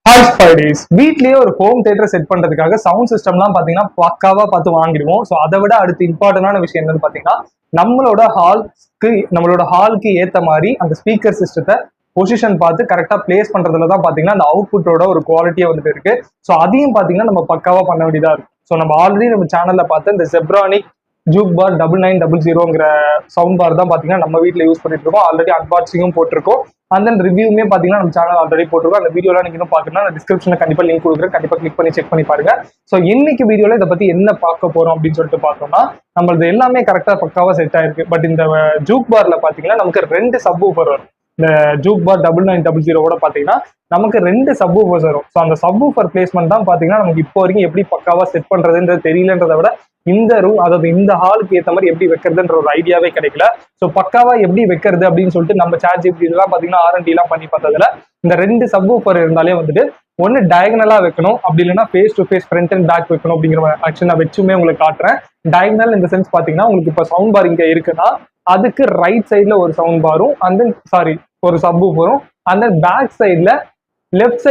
Hi ஸ்பைடிஸ் வீட்லயே ஒரு home theatre set பண்றதுக்காக சவுண்ட் சிஸ்டம்லாம் பாத்தீங்கன்னா பக்காவா பார்த்து வாங்கிடுவோம். ஸோ அதை விட அடுத்து இம்பார்ட்டன்டான விஷயம் என்னன்னு பாத்தீங்கன்னா நம்மளோட ஹாலுக்கு ஏத்த மாதிரி அந்த ஸ்பீக்கர் சிஸ்டத்தை பொசிஷன் பார்த்து கரெக்டா பிளேஸ் பண்றதுல தான் பாத்தீங்கன்னா அந்த அவுட்புட்டோட ஒரு குவாலிட்டியா வந்துட்டு இருக்கு. ஸோ அதையும் பாத்தீங்கன்னா நம்ம பக்காவா பண்ண வேண்டியதா இருக்கு. ஸோ நம்ம ஆல்ரெடி நம்ம சேனல்ல பார்த்து இந்த ஜெப்ரானிக் ஜூக் பார் 9900ங்கிற சவுண்ட் பார் தான் பாத்தீங்கன்னா நம்ம வீட்டில் யூஸ் பண்ணிட்டு இருக்கோம். ஆல்ரெடி அன்பாக்சிங்கும் போட்டிருக்கோம். அந்த ரிவ்யூமே பாத்தீங்கன்னா நம்ம சேனல் ஆல்ரெடி போட்டிருக்கோம். அந்த வீடியோலாம் நீங்க இன்னும் பாக்கணும்னா டிஸ்கிரிப்ஷன்ல கண்டிப்பா லிங்க் கொடுக்குறேன், கண்டிப்பா கிளிக் பண்ணி செக் பண்ணி பாருங்க. ஸோ இன்னைக்கு வீடியோல இதை பத்தி என்ன பார்க்க போறோம் அப்படின்னு சொல்லிட்டு பார்த்தோம்னா, நம்மளது எல்லாமே கரெக்டா பக்காவா செட் ஆயிருக்கு. பட் இந்த ஜூக் பார்ல பாத்தீங்கன்னா நமக்கு 2 சப் ஊஃபர் வரும். இந்த ஜூக் பார் 9900 பாத்தீங்கன்னா நமக்கு 2 சப் ஊஃபர்ஸ் வரும். ஸோ அந்த சப் ஊஃபர் பிளேஸ்மெண்ட் தான் பாத்தீங்கன்னா நமக்கு இப்போ வரைக்கும் எப்படி பக்காவா செட் பண்றதுன்றது தெரியலன்றதை விட இந்த ரூம், அதாவது இந்த ஹாலுக்கு ஏற்ற மாதிரி எப்படி வைக்கிறதுன்ற ஒரு ஐடியாவே கிடைக்கல. ஸோ பக்காவா எப்படி வைக்கிறது அப்படின்னு சொல்லிட்டு நம்ம ChatGPT எல்லாம் பாத்தீங்கன்னா R&D எல்லாம் பண்ணி பார்த்ததுல இந்த 2 சப் ஊஃபர் இருந்தாலே வந்துட்டு ஒன்னு டயகனலா வைக்கணும், அப்படி இல்லைன்னா face to face front and back வைக்கணும் அப்படிங்கிற ஆக்சுவலி நான் வச்சுமே உங்களுக்கு காட்டுறேன். டயகனல் இந்த சென்ஸ் பாத்தீங்கன்னா உங்களுக்கு இப்போ சவுண்ட் பார் இங்க இருக்குன்னா அதுக்கு ரைட் சைட்ல ஒரு சவுண்ட் பாரும் ஒரு சப் ஊஃபரும், அந்த பேக் சைட்ல லெஃப்ட்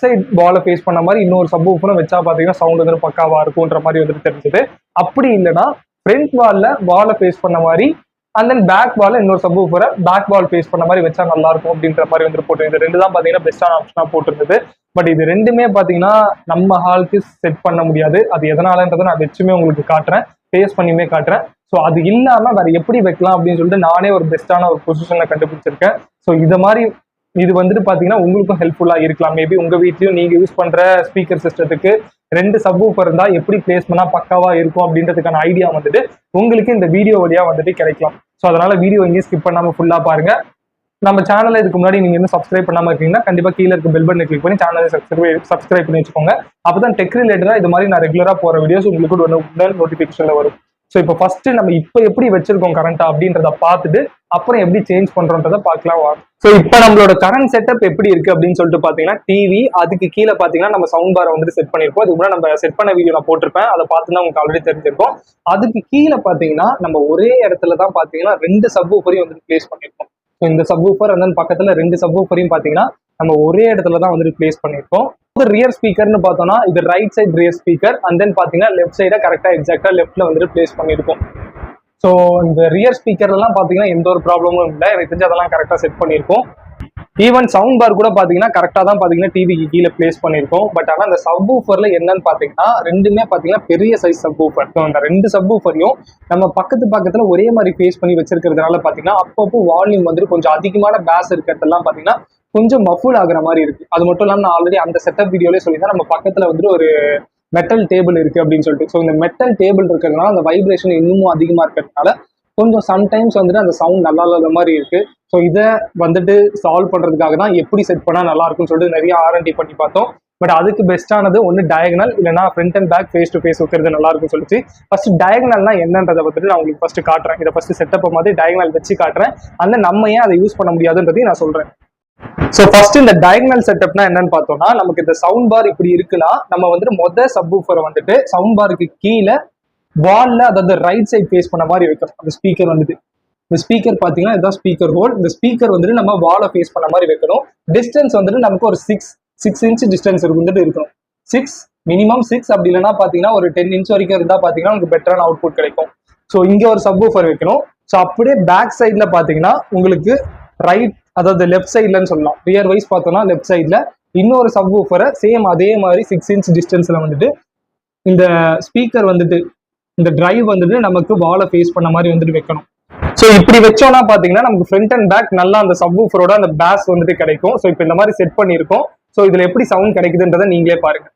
சைட் வாலை ஃபேஸ் பண்ண மாதிரி இன்னொரு சப் ஊஃபரும் வச்சா பாத்தீங்கன்னா சவுண்ட் வந்து பக்காவா இருக்கும்ன்ற மாதிரி வந்துட்டு தெரிஞ்சது. அப்படி இல்லைன்னா ஃப்ரண்ட் வாலை ஃபேஸ் பண்ண மாதிரி அண்ட் தென் பேக் வால இன்னொரு சப் ஊஃபரை பேக் வால் ஃபேஸ் பண்ண மாதிரி வச்சா நல்லா இருக்கும் அப்படின்ற மாதிரி வந்துட்டு போட்டு இந்த 2 தான் பாத்தீங்கன்னா பெஸ்டான ஆப்ஷனா போட்டிருந்தது. பட் இது 2மே பாத்தீங்கன்னா நம்ம ஹாலுக்கு செட் பண்ண முடியாது. அது எதனாலன்றதை நான் வச்சுமே உங்களுக்கு காட்டுறேன், ஃபேஸ் பண்ணியுமே காட்டுறேன். ஸோ அது இல்லாம வேற எப்படி வைக்கலாம் அப்படின்னு சொல்லிட்டு நானே ஒரு பெஸ்டான ஒரு பொசிஷன்ல கண்டுபிடிச்சிருக்கேன். ஸோ இது வந்துட்டு பாத்தீங்கன்னா உங்களுக்கும் ஹெல்ப்ஃபுல்லா இருக்கலாம். மேபி உங்க வீட்லயும் நீங்க யூஸ் பண்ற ஸ்பீக்கர் சிஸ்டத்துக்கு 2 சப் ஊஃபர் இருந்தா எப்படி பிளேஸ் பண்ணா பக்காவா இருக்கும் அப்படின்றதுக்கான ஐடியா வந்துட்டு உங்களுக்கு இந்த வீடியோ வழியா வந்துட்டு கிடைக்கலாம். ஸோ அதனால வீடியோ எங்கேயும் ஸ்கிப் பண்ணாம ஃபுல்லா பாருங்க. நம்ம சேனல்ல இதுக்கு முன்னாடி நீங்க இன்னும் சப்ஸ்கிரைப் பண்ணாம இருக்கீங்கன்னா கண்டிப்பா கீழே இருக்க பெல் பட்டனை கிளிக் பண்ணி சேனலை சப்ஸ்கிரைப் பண்ணி வச்சுக்கோங்க. அப்பதான் டெக் ரிலேட்டடா இது மாதிரி நான் ரெகுலரா போற வீடியோஸ் உங்களுக்கு உடனே நோட்டிபிகேஷன்ல வரும். ஸோ இப்போ ஃபர்ஸ்ட் நம்ம இப்போ எப்படி வச்சிருக்கோம் கரண்டா அப்படின்றத பார்த்துட்டு அப்புறம் எப்படி சேஞ்ச் பண்றோன்றதை பார்க்கலாம். ஸோ இப்போ நம்மளோட கரண்ட் செட்டப் எப்படி இருக்கு அப்படின்னு சொல்லிட்டு பாத்தீங்கன்னா டிவி, அதுக்கு கீழே பாத்தீங்கன்னா நம்ம சவுண்ட் பாரை வந்துட்டு செட் பண்ணிருப்போம். அதுக்கு முன்னாடி நம்ம செட் பண்ண வீடியோ நான் போட்டிருப்பேன், அதை பார்த்துன்னா உங்களுக்கு ஆல்ரெடி தெரிஞ்சிருக்கும். அதுக்கு கீழே பாத்தீங்கன்னா நம்ம ஒரே இடத்துல தான் பாத்தீங்கன்னா 2 சப் ஊஃபரையும் வந்துட்டு பிளேஸ் பண்ணிருக்கோம். ஸோ இந்த சப் ஊஃபர் அந்த பக்கத்துல 2 சப் ஊஃபரையும் பாத்தீங்கன்னா நம்ம ஒரே இடத்துல தான் வந்துட்டு பிளேஸ் பண்ணிருக்கோம். ரியர் ஸ்பீக்கர்னு பார்த்தோம்னா இது right side rear speaker, and then பாத்தீங்கன்னா லெஃப்ட் சைடா கரெக்டா எக்ஸாக்டா லெஃப்ட்ல வந்துட்டு பிளேஸ் பண்ணிருக்கோம். ஸோ இந்த ரியர் ஸ்பீக்கர்லாம் பாத்தீங்கன்னா எந்த ஒரு ப்ராப்ளமும் இல்லை, எனக்கு தெரிஞ்சு அதெல்லாம் கரெக்டா செட் பண்ணிருக்கோம். ஈவன் சவுண்ட் பார் கூட பாத்தீங்கன்னா கரெக்டா தான் பாத்தீங்கன்னா டிவிக்கு கீழே பிளேஸ் பண்ணிருக்கோம். பட் ஆனா அந்த சப் ஊஃபர்ல என்னன்னு பாத்தீங்கன்னா 2மே பாத்தீங்கன்னா பெரிய சைஸ் சப் ஊஃபர். அந்த 2 சப் ஊஃபரையும் நம்ம பக்கத்துல ஒரே மாதிரி ஃபேஸ் பண்ணி வச்சிருக்கிறதுனால பாத்தீங்கன்னா அப்பப்போ வால்யூம் வந்துட்டு கொஞ்சம் அதிகமான பேஸ் இருக்கிறதெல்லாம் பாத்தீங்கன்னா கொஞ்சம் மஃபுல் ஆகுற மாதிரி இருக்கு. அது மட்டும் இல்லாம நான் ஆல்ரெடி அந்த செட்டப் வீடியோலயே சொல்லிதான் நம்ம பக்கத்துல வந்துட்டு ஒரு மெட்டல் டேபிள் இருக்கு அப்படின்னு சொல்லிட்டு. ஸோ இந்த மெட்டல் டேபிள் இருக்கிறதுனால அந்த வைப்ரேஷன் இன்னமும் அதிகமா இருக்கிறதுனால கொஞ்சம் சம்டைம்ஸ் வந்துட்டு அந்த சவுண்ட் நல்லா இல்லாத மாதிரி இருக்கு. ஸோ இதை வந்துட்டு சால்வ் பண்றதுக்காக தான் எப்படி செட் பண்ணா நல்லா இருக்கும்னு சொல்லிட்டு நிறைய R&D பண்ணி பார்த்தோம். பட் அதுக்கு பெஸ்டானது ஒன்று டயகனல், இல்லைன்னா front and back face to face வைக்கிறது நல்லா இருக்கும்னு சொல்லிச்சு. ஃபர்ஸ்ட் டயகனல்னா என்னன்றதை வந்துட்டு நான் உங்களுக்கு ஃபர்ஸ்ட் காட்டுறேன். இதை ஃபர்ஸ்ட் செட்டப் மாதிரி டயகனல் வச்சு காட்டுறேன். அந்த நம்ம ஏன் அதை யூஸ் பண்ண முடியாதுன்றதையும் நான் சொல்றேன். ஸோ ஃபர்ஸ்ட் இந்த டயகனல் செட்டப்னா என்னன்னு பார்த்தோம்னா, நமக்கு இந்த சவுண்ட் பார் இப்படி இருக்குன்னா நம்ம வந்துட்டு சப் ஊஃபரை வந்துட்டு சவுண்ட் பாருக்கு கீழே வால்ல, அதாவது ரைட் சைட் ஃபேஸ் பண்ண மாதிரி வைக்கணும். அந்த ஸ்பீக்கர் வந்துட்டு இந்த ஸ்பீக்கர் பாத்தீங்கன்னா இதுதான் ஸ்பீக்கர் ஹோல். இந்த ஸ்பீக்கர் வந்துட்டு நம்ம வாலை ஃபேஸ் பண்ண மாதிரி வைக்கணும். டிஸ்டன்ஸ் வந்துட்டு நமக்கு ஒரு 6 இன்ச் டிஸ்டன்ஸ் வந்துட்டு இருக்கணும். 6 மினிமம் 6, அப்படி இல்லைன்னா பாத்தீங்கன்னா ஒரு 10 இன்ச் வரைக்கும் இருந்தா பாத்தீங்கன்னா உங்களுக்கு பெட்டரான அவுட்புட் கிடைக்கும். ஸோ இங்க ஒரு சப் ஊஃபர் வைக்கணும். ஸோ அப்படியே பேக் சைட்ல பாத்தீங்கன்னா உங்களுக்கு அதாவது லெஃப்ட் சைட்லன்னு சொல்லலாம், ரியர் வைஸ் பார்த்தோம்னா லெஃப்ட் சைட்ல இன்னொரு சப் ஊஃபரை சேம் அதே மாதிரி 6 இன்ச் டிஸ்டன்ஸ்ல வந்துட்டு இந்த ஸ்பீக்கர் வந்துட்டு இந்த டிரைவ் வந்துட்டு நமக்கு வாலை ஃபேஸ் பண்ண மாதிரி வந்துட்டு வைக்கணும். ஸோ இப்படி வச்சோம்னா பாத்தீங்கன்னா நமக்கு ஃப்ரண்ட் அண்ட் பேக் நல்லா அந்த சப் ஊஃபரோட அந்த பேஸ் வந்துட்டு கிடைக்கும். ஸோ இப்போ இந்த மாதிரி செட் பண்ணியிருக்கோம். ஸோ இதுல எப்படி சவுண்ட் கிடைக்குதுன்றதை நீங்களே பாருங்க.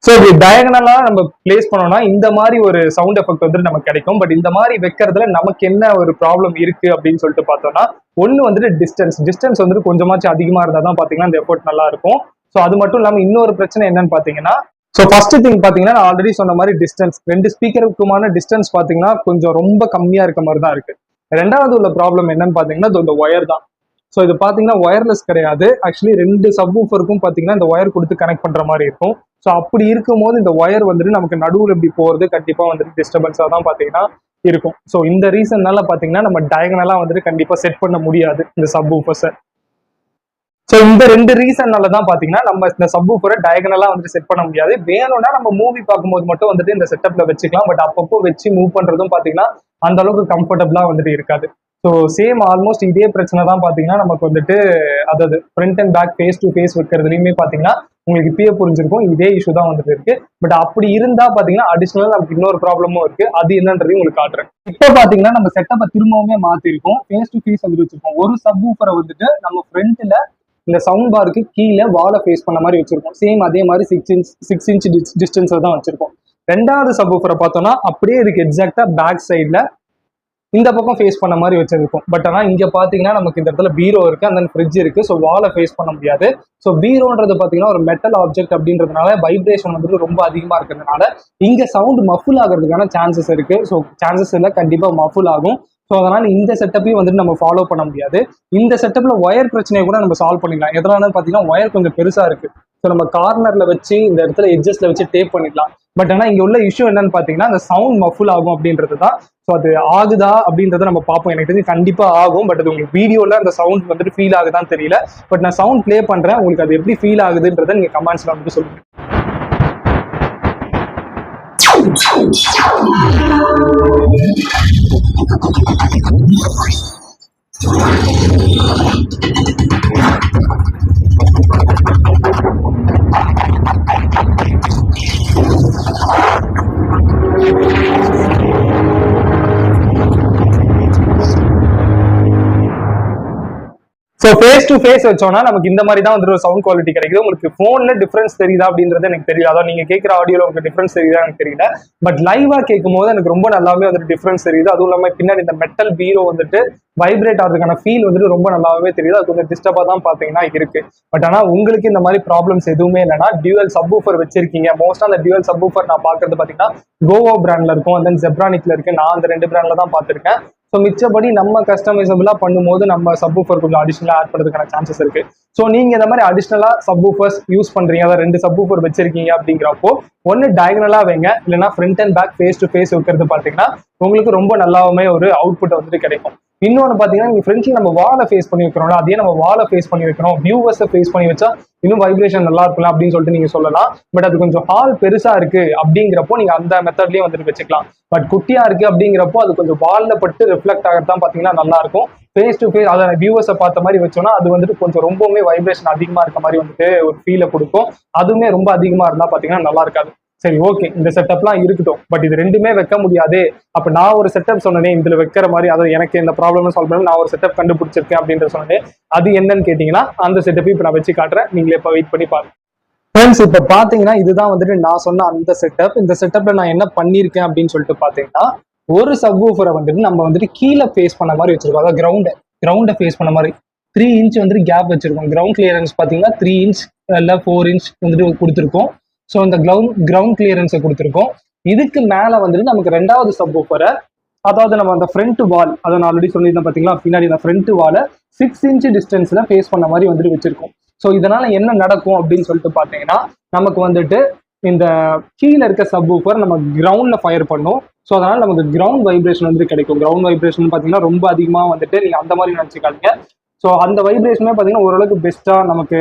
ஸோ இது டயகனலா நம்ம பிளேஸ் பண்ணோம்னா இந்த மாதிரி ஒரு சவுண்ட் எஃபெக்ட் வந்துட்டு நமக்கு கிடைக்கும். பட் இந்த மாதிரி வைக்கிறதுல நமக்கு என்ன ஒரு ப்ராப்ளம் இருக்கு அப்படின்னு சொல்லிட்டு பார்த்தோம்னா, ஒன்னு வந்துட்டு டிஸ்டன்ஸ் வந்துட்டு கொஞ்சமாச்சும் அதிகமா இருந்தா தான் பாத்தீங்கன்னா இந்த எஃபெக்ட் நல்லா இருக்கும். ஸோ அது மட்டும் இல்லாம இன்னொரு பிரச்சனை என்னன்னு பாத்தீங்கன்னா, ஸோ ஃபர்ஸ்ட் திங் பாத்தீங்கன்னா நான் ஆல்ரெடி சொன்ன மாதிரி டிஸ்டன்ஸ், ரெண்டு ஸ்பீக்கருக்குமான டிஸ்டன்ஸ் பாத்தீங்கன்னா கொஞ்சம் ரொம்ப கம்மியா இருக்க மாதிரி தான் இருக்கு. ரெண்டாவது உள்ள ப்ராப்ளம் என்னன்னு பாத்தீங்கன்னா இந்த ஒயர் தான். ஸோ இது பாத்தீங்கன்னா ஒயர்லெஸ் கிடையாது, ஆக்சுவலி ரெண்டு சப்வூஃபருக்கும் பாத்தீங்கன்னா இந்த ஒயர் கொடுத்து கனெக்ட் பண்ற மாதிரி இருக்கும். ஸோ அப்படி இருக்கும் போது இந்த ஒயர் வந்துட்டு நமக்கு நடுவில் இப்படி போறது கண்டிப்பா வந்துட்டு டிஸ்டர்பன்ஸா தான் பாத்தீங்கன்னா இருக்கும். ஸோ இந்த ரீசன்னால பாத்தீங்கன்னா நம்ம டயகனலா வந்துட்டு கண்டிப்பா செட் பண்ண முடியாது இந்த சப்வூஃபர்ஸை. ஸோ இந்த ரெண்டு ரீசன்னால தான் பாத்தீங்கன்னா நம்ம இந்த சப்வூஃபரை டயகனலா வந்துட்டு செட் பண்ண முடியாது. வேணும்னா நம்ம மூவி பார்க்கும்போது மட்டும் வந்துட்டு இந்த செட்டப்ல வச்சுக்கலாம், பட் அப்பப்போ வச்சு மூவ் பண்றதும் பாத்தீங்கன்னா அந்த அளவுக்கு கம்ஃபர்டபுளா வந்துட்டு இருக்காது. ஸோ சேம் ஆல்மோஸ்ட் இதே பிரச்சனை தான் பாத்தீங்கன்னா நமக்கு வந்துட்டு அதாவது front and back face to face வைக்கிறதுலையுமே பாத்தீங்கன்னா உங்களுக்கு இப்பயே புரிஞ்சிருக்கும் இதே இஷ்யூ தான் வந்துட்டு இருக்கு. பட் அப்படி இருந்தா பாத்தீங்கன்னா அடிஷனலா நமக்கு இன்னொரு ப்ராப்ளமும் இருக்கு, அது என்னன்றதையும் உங்களுக்கு காட்டுறேன். இப்போ பாத்தீங்கன்னா நம்ம செட்டப்பை திரும்பவுமே மாத்திருக்கோம், ஃபேஸ் டு ஃபேஸ் வந்துட்டு வச்சிருக்கோம். ஒரு சப்வூஃபரை வந்துட்டு நம்ம ஃப்ரண்ட்ல இந்த சவுண்ட் பாருக்கு கீழே வாலை ஃபேஸ் பண்ண மாதிரி வச்சிருக்கோம். சேம் அதே மாதிரி 6 இன்ச் டிஸ்டன்ஸ்ல தான் வச்சிருக்கோம். ரெண்டாவது சப்வூஃபரை பார்த்தோம்னா அப்படியே இதுக்கு எக்ஸாக்டா பேக் சைட்ல இந்த பக்கம் ஃபேஸ் பண்ண மாதிரி வச்சிருக்கும். பட் ஆனால் இங்க பாத்தீங்கன்னா நமக்கு இந்த இடத்துல பீரோ இருக்கு, அந்த ஃப்ரிட்ஜ் இருக்கு, ஸோ வாலை ஃபேஸ் பண்ண முடியாது. ஸோ பீரோன்றது பாத்தீங்கன்னா ஒரு மெட்டல் ஆப்ஜெக்ட் அப்படின்றதுனால வைப்ரேஷன் வந்துட்டு ரொம்ப அதிகமா இருக்கிறதுனால இங்க சவுண்ட் மஃபுல் ஆகிறதுக்கான சான்சஸ் இருக்கு. ஸோ சான்சஸ் இல்லை, கண்டிப்பா மஃபுல் ஆகும். ஸோ அதனால இந்த செட்டப்பையும் வந்துட்டு நம்ம ஃபாலோ பண்ண முடியாது. இந்த செட்டப்ல ஒயர் பிரச்சனையை கூட நம்ம சால்வ் பண்ணிக்கலாம். எதனால பாத்தீங்கன்னா ஒயர் கொஞ்சம் பெருசா இருக்கு, ஸோ நம்ம கார்னர்ல வச்சு இந்த இடத்துல எட்ஜஸ்ட்ல வச்சு டேப் பண்ணிக்கலாம். பட் ஆனால் இங்க உள்ள இஷ்யூ என்னன்னு பாத்தீங்கன்னா அந்த சவுண்ட் மஃபுல் ஆகும் அப்படின்றது தான். ஸோ அது ஆகுதா அப்படின்றத நம்ம பார்ப்போம். எனக்கு தெரிஞ்சு கண்டிப்பா ஆகும், பட் அது உங்களுக்கு வீடியோல அந்த சவுண்ட் வந்துட்டு ஃபீல் ஆகுதான்னு தெரியல. பட் நான் சவுண்ட் ப்ளே பண்றேன், உங்களுக்கு அது எப்படி ஃபீல் ஆகுதுன்றதை நீங்க கமெண்ட்ஸ்ல வந்துட்டு சொல்லுங்க. ஸோ ஃபேஸ் டு ஃபேஸ் வச்சோம்னா நமக்கு இந்த மாதிரி தான் வந்துட்டு ஒரு சவுண்ட் குவாலிட்டி கிடைக்குது. உங்களுக்கு ஃபோன்ல டிஃபரன்ஸ் தெரியுதா அப்படின்றது எனக்கு தெரியல, அதாவது நீங்க கேட்குற ஆடியோல உங்களுக்கு டிஃபரன்ஸ் தெரியுதா எனக்கு தெரியல. பட் லைவா கேட்கும் போது எனக்கு ரொம்ப நல்லாவே வந்துட்டு டிஃபரன்ஸ் தெரியுது. அதுவும் இல்லாமல் பின்னாடி இந்த மெட்டல் பீரோ வந்துட்டு வைப்ரேட் ஆகிறதுக்கான ஃபீல் வந்துட்டு ரொம்ப நல்லாவே தெரியுது. அது கொஞ்சம் டிஸ்டர்பா தான் பாத்தீங்கன்னா இருக்கு. பட் ஆனா உங்களுக்கு இந்த மாதிரி ப்ராப்ளம்ஸ் எதுவுமே இல்லைன்னா டியூவல் சப்வூஃபர் வச்சிருக்கீங்க. மோஸ்டா அந்த டியூவல் சப்வூஃபர் நான் பாக்குறது பாத்தீங்கன்னா கோவோ பிராண்ட்ல இருக்கும், அண்ட் தென் ஜெப்ரானிக்ல இருக்கு. நான் அந்த ரெண்டு பிராண்ட்ல தான் பார்த்திருக்கேன். ஸோ மிச்சபடி நம்ம கஸ்டமைசபிளா பண்ணும்போது நம்ம சப்வூஃபர் கொஞ்சம் அடிஷனலா ஆட் பண்ணுறதுக்கான சான்சஸ் இருக்கு. ஸோ நீங்க இந்த மாதிரி அடிஷனலா சப்வூஃபர்ஸ் யூஸ் பண்றீங்க, அதாவது ரெண்டு சப்வூஃபர் வச்சிருக்கீங்க அப்படிங்கிறப்போ ஒன்னு டயகனலா வைங்க, இல்லைன்னா front and back face to face வைக்கிறது பாத்தீங்கன்னா உங்களுக்கு ரொம்ப நல்லாவுமே ஒரு அவுட்புட் வந்துட்டு கிடைக்கும். இன்னொன்று பாத்தீங்கன்னா நீங்க ஃப்ரெண்ட்ஸ்ல நம்ம வாலை ஃபேஸ் பண்ணி வைக்கிறோம்ல, அதே நம்ம வாலை ஃபேஸ் பண்ணி வைக்கிறோம், வியூவர்ஸை ஃபேஸ் பண்ணி வச்சா இன்னும் வைப்ரேஷன் நல்லா இருக்கும்ல அப்படின்னு சொல்லிட்டு நீங்க சொல்லலாம். பட் அது கொஞ்சம் ஹால் பெருசா இருக்கு அப்படிங்கிறப்போ நீங்க அந்த மெத்தட்லயே வந்துட்டு வச்சுக்கலாம். பட் குட்டியா இருக்கு அப்படிங்கிறப்போ அது கொஞ்சம் வால்ல பட்டு ரிஃப்ளெக்ட் ஆகிறதான் பாத்தீங்கன்னா நல்லா இருக்கும். ஃபேஸ் டு ஃபேஸ் அதை வியூவர்ஸை பார்த்த மாதிரி வச்சோம்னா அது வந்துட்டு கொஞ்சம் ரொம்பவுமே வைப்ரேஷன் அதிகமா இருக்க மாதிரி வந்துட்டு ஒரு ஃபீலை கொடுக்கும். அதுவுமே ரொம்ப அதிகமா இருந்தா பாத்தீங்கன்னா நல்லா இருக்காது. சரி, ஓகே, இந்த செட்டப்லாம் இருக்கட்டும், பட் இது ரெண்டுமே வைக்க முடியாது. அப்ப நான் ஒரு செட்டப் சொன்னேன் இதுல வைக்கிற மாதிரி, அதாவது எனக்கு இந்த ப்ராப்ளம் சால்வ் பண்ண நான் ஒரு செட்டப் கண்டுபிடிச்சிருக்கேன் அப்படின்ற சொன்னேன். அது என்னன்னு கேட்டீங்கன்னா அந்த செட்டப்பையும் இப்ப நான் வச்சு காட்டுறேன், நீங்களே இப்ப வெயிட் பண்ணி பாருங்க. ஃப்ரெண்ட்ஸ், இப்ப பாத்தீங்கன்னா இதுதான் வந்துட்டு நான் சொன்ன அந்த செட்டப். இந்த செட்டப்ல நான் என்ன பண்ணிருக்கேன் அப்படின்னு சொல்லிட்டு பாத்தீங்கன்னா ஒரு சப்வூஃபரை வந்துட்டு நம்ம வந்துட்டு கீழே ஃபேஸ் பண்ண மாதிரி வச்சிருக்கோம், அதாவது கிரவுண்டை ஃபேஸ் பண்ண மாதிரி 3 இன்ச் வந்துட்டு கேப் வச்சிருக்கோம். கிரவுண்ட் கிளியரன்ஸ் பாத்தீங்கன்னா 3 இன்ச் இல்ல 4 இன்ச் வந்துட்டு கொடுத்துருக்கோம். ஸோ இந்த கிரவுண்ட் கிளியரன்ஸை கொடுத்துருக்கோம். இதுக்கு மேல வந்துட்டு நமக்கு ரெண்டாவது சப்வூஃபரை, அதாவது நம்ம அந்த ஃப்ரண்ட் வால், அதை நான் ஆல்ரெடி சொல்லியிருந்தேன் பாத்தீங்களா, பின்னாடி அந்த ஃப்ரண்ட் வாலை 6 இன்ச் டிஸ்டன்ஸ்ல ஃபேஸ் பண்ண மாதிரி வந்துட்டு வச்சிருக்கோம். ஸோ இதனால என்ன நடக்கும் அப்படின்னு சொல்லிட்டு பாத்தீங்கன்னா நமக்கு வந்துட்டு இந்த கீழே இருக்க சப்வூஃபர் நம்ம கிரவுண்ட்ல ஃபயர் பண்ணும். ஸோ அதனால நமக்கு கிரவுண்ட் வைப்ரேஷன் வந்துட்டு கிடைக்கும். கிரவுண்ட் வைப்ரேஷன் பாத்தீங்கன்னா ரொம்ப அதிகமா வந்துட்டு நீங்க அந்த மாதிரி நினைச்சுக்காதீங்க. ஸோ அந்த வைப்ரேஷனே பாத்தீங்கன்னா ஓரளவுக்கு பெஸ்டா நமக்கு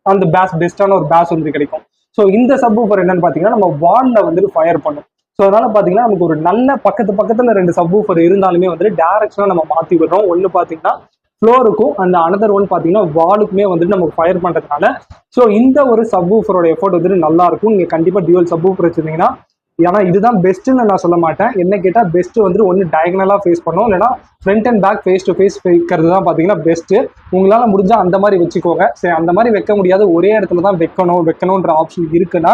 அந்த பெஸ்டான ஒரு பேஸ் வந்துட்டு கிடைக்கும். ஸோ இந்த சப்வூஃபர் என்னன்னு பாத்தீங்கன்னா நம்ம வால்ல வந்துட்டு ஃபயர் பண்ணும். ஸோ அதனால பாத்தீங்கன்னா நமக்கு ஒரு நல்ல பக்கத்துல 2 சப்வூஃபர் இருந்தாலுமே வந்துட்டு டைரக்ஷனா நம்ம மாத்தி விடுறோம். ஒன்னு பாத்தீங்கன்னா ஃப்ளோருக்கும் அந்த அனதர் ஒன் பாத்தீங்கன்னா வாலுக்குமே வந்துட்டு நமக்கு ஃபயர் பண்றதுனால ஸோ இந்த ஒரு சப்வூஃபரோட எஃபோர்ட் வந்துட்டு நல்லா இருக்கும். நீங்க கண்டிப்பா டியூவல் சப்வூஃபர் வச்சிருந்தீங்கன்னா, ஏன்னா இதுதான் பெஸ்ட்னு நான் சொல்ல மாட்டேன், என்ன கேட்டா பெஸ்ட் வந்துட்டு ஒன்னு டயகனலா ஃபேஸ் பண்ணும், இல்லைன்னா front and back face to face வைக்கிறது தான் பாத்தீங்கன்னா பெஸ்ட். உங்களால முடிஞ்சா அந்த மாதிரி வச்சுக்கோங்க. சரி, அந்த மாதிரி வைக்க முடியாது, ஒரே இடத்துல தான் வைக்கணும்ன்ற ஆப்ஷன் இருக்குன்னா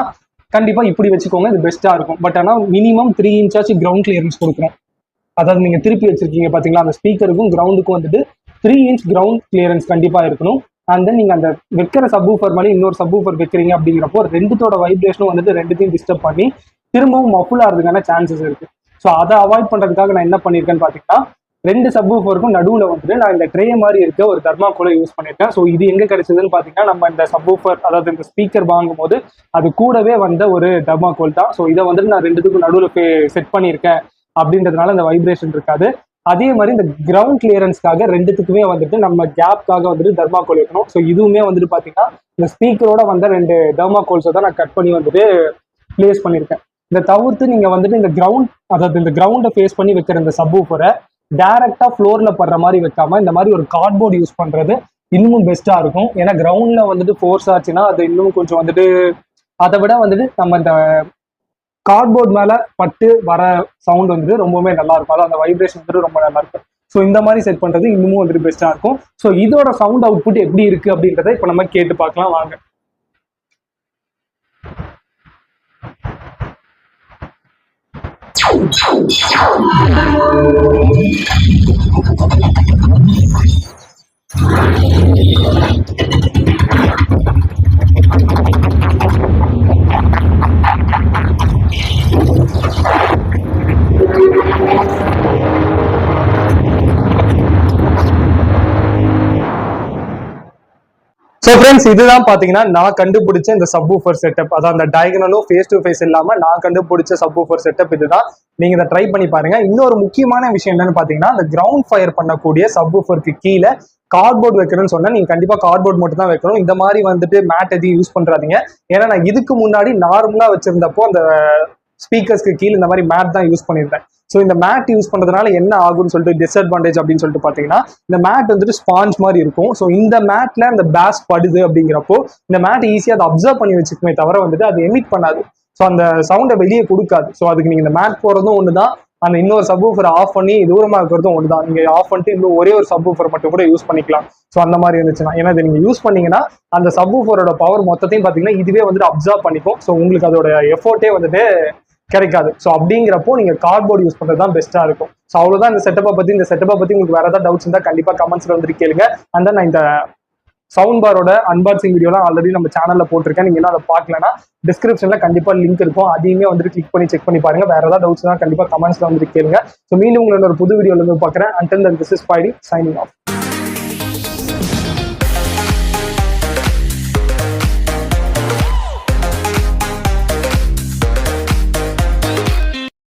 கண்டிப்பா இப்படி வச்சுக்கோங்க, இது பெஸ்டா இருக்கும். பட் ஆனா மினிமம் 3 இன்ச்சாச்சு கிரவுண்ட் கிளியரன்ஸ் கொடுக்கணும். அதாவது நீங்க திருப்பி வச்சிருக்கீங்க பாத்தீங்களா, அந்த ஸ்பீக்கருக்கும் கிரவுண்டுக்கும் வந்துட்டு 3 இன்ச் கிரவுண்ட் கிளியரன்ஸ் கண்டிப்பா இருக்கணும். அண்ட் தென் நீங்கள் அந்த வைக்கிற சப்வூஃபர் மேலே இன்னொரு சப்வூஃபர் வைக்கிறீங்க அப்படிங்கிறப்போ ரெண்டுத்தோட வைப்ரேஷனும் வந்துட்டு ரெண்டுத்தையும் டிஸ்டர்ப் பண்ணி திரும்பவும் மஃபுல் ஆகிறதுக்கான சான்சஸ் இருக்கு. ஸோ அதை அவாய்ட் பண்ணுறதுக்காக நான் என்ன பண்ணியிருக்கேன்னு பார்த்தீங்கன்னா, 2 சப்வூஃபருக்கும் நடுவில் வந்துட்டு நான் இந்த ட்ரே மாதிரி இருக்க ஒரு தர்மாக்கோலை யூஸ் பண்ணியிருக்கேன். ஸோ இது எங்கே கிடைச்சதுன்னு பார்த்தீங்கன்னா, நம்ம இந்த சப்வூஃபர் அதாவது இந்த ஸ்பீக்கர் வாங்கும் போது அது கூடவே வந்த ஒரு தர்மாக்கோல் தான். ஸோ இதை வந்துட்டு நான் 2த்துக்கும் நடுவில் செட் பண்ணியிருக்கேன் அப்படின்றதுனால இந்த வைப்ரேஷன் இருக்காது. அதே மாதிரி இந்த கிரவுண்ட் கிளியரன்ஸ்க்காக 2த்துக்குமே வந்துட்டு நம்ம கேப்காக வந்துட்டு தர்மாக்கோல் வைக்கணும். ஸோ இதுவுமே வந்துட்டு பார்த்தீங்கன்னா இந்த ஸ்பீக்கரோட வந்த 2 தர்மாக்கோல்ஸை தான் நான் கட் பண்ணி வந்துட்டு பிளேஸ் பண்ணியிருக்கேன். இதை தவிர்த்து நீங்கள் வந்துட்டு இந்த கிரவுண்டை ஃபேஸ் பண்ணி வைக்கிற இந்த சப்வூஃபரை டைரக்டா ஃப்ளோர்ல படுற மாதிரி வைக்காம இந்த மாதிரி ஒரு கார்ட்போர்டு யூஸ் பண்றது இன்னமும் பெஸ்டா இருக்கும். ஏன்னா கிரவுண்ட்ல வந்துட்டு ஃபோர்ஸ் ஆச்சுன்னா அது இன்னும் கொஞ்சம் வந்துட்டு அதை விட வந்துட்டு நம்ம இந்த கார்ட்போர்ட் மேல பட்டு வர சவுண்ட் வந்துட்டு ரொம்பவே நல்லா இருக்கும். அதாவது அந்த வைப்ரேஷன் வந்துட்டு ரொம்ப நல்லா இருக்கும். ஸோ இந்த மாதிரி செட் பண்றது இன்னமும் வந்துட்டு பெஸ்டா இருக்கும். ஸோ இதோட சவுண்ட் அவுட்புட் எப்படி இருக்கு அப்படின்றத இப்போ நம்ம கேட்டு பார்க்கலாம் வாங்க. ஸோ ஃப்ரெண்ட்ஸ், இதுதான் பார்த்தீங்கன்னா நான் கண்டுபிடிச்ச இந்த சப்வூஃபர் செட்டப். அதான் அந்த டயகனலும் ஃபேஸ் டு ஃபேஸ் இல்லாமல் நான் கண்டுபிடிச்ச சப்வூஃபர் செட்டப் இதுதான். நீங்கள் இதை ட்ரை பண்ணி பாருங்க. இன்னொரு முக்கியமான விஷயம் என்னன்னு பார்த்தீங்கன்னா, அந்த கிரவுண்ட் ஃபயர் பண்ணக்கூடிய சப்வூஃபருக்கு கீழே கார்ட்போர்ட் வைக்கிறேன்னு சொன்னா நீங்க கண்டிப்பா கார்ட்போர்ட் மட்டும் தான் வைக்கணும். இந்த மாதிரி வந்துட்டு மேட் எதையும் யூஸ் பண்றாதீங்க. ஏன்னா நான் இதுக்கு முன்னாடி நார்மலா வச்சிருந்தப்போ அந்த ஸ்பீக்கர்ஸ்க்கு கீழே இந்த மாதிரி மேட் தான் யூஸ் பண்ணியிருந்தேன். ஸோ இந்த மேட் யூஸ் பண்றதுனால என்ன ஆகும்னு சொல்லிட்டு டிஸ்அட்வான்டேஜ் அப்படின்னு சொல்லிட்டு பாத்தீங்கன்னா, இந்த மேட் வந்துட்டு ஸ்பாஞ்ச் மாதிரி இருக்கும். ஸோ இந்த மேட்ல அந்த பேஸ் படுது அப்படிங்கிறப்போ இந்த மேட் ஈஸியாக அதை அப்சர்வ் பண்ணி வச்சுக்குமே தவிர வந்துட்டு அது எமிட் பண்ணாது. ஸோ அந்த சவுண்டை வெளியே கொடுக்காது. ஸோ அதுக்கு நீங்க இந்த மேட் போறதும் ஒண்ணுதான், அந்த இன்னொரு சப்வூஃபர் ஆஃப் பண்ணி தூரமா இருக்கிறதும் ஒண்ணுதான். நீங்க ஆஃப் பண்ணிட்டு இன்னும் ஒரே ஒரு சப்வூஃபர் மட்டும் கூட யூஸ் பண்ணிக்கலாம். ஸோ அந்த மாதிரி இருந்துச்சுன்னா, ஏன்னா இதை நீங்க யூஸ் பண்ணீங்கன்னா அந்த சப்வூஃபரோட பவர் மொத்தத்தையும் பாத்தீங்கன்னா இதுவே வந்துட்டு அப்சர்வ் பண்ணிக்கும். ஸோ உங்களுக்கு அதோட எஃபோர்ட்டே வந்துட்டு கிடைக்காது. ஸோ அப்படிங்கிறப்போ நீங்க கார்ட்போர்டு யூஸ் பண்றது தான் பெஸ்டா இருக்கும். ஸோ அவ்வளவுதான் இந்த செட்டப்பை பத்தி உங்களுக்கு வேற ஏதாவது டவுட்ஸ் இருந்தால் கண்டிப்பா கமெண்ட்ஸ்ல வந்துட்டு கேளுங்க. அண்ட் நான் இந்த சவுண்ட் பாரோட அன்பாக்சிங் வீடியோலாம் ஆல்ரெடி நம்ம சேனல்ல போட்டிருக்கேன். நீங்க என்ன அதை பார்க்கலன்னா டிஸ்கிரிப்ஷன்ல கண்டிப்பா லிங்க் இருக்கும். அதையுமே வந்துட்டு கிளிக் பண்ணி செக் பண்ணி பாருங்க. வேற ஏதாவது டவுட்ஸ் தான் கண்டிப்பா கமெண்ட்ஸ்ல வந்துட்டு கேளுங்க. ஸோ மீண்டும் உங்களோட ஒரு புது வீடியோல இருந்து பார்க்குறேன். Until then, this is Spidey signing off.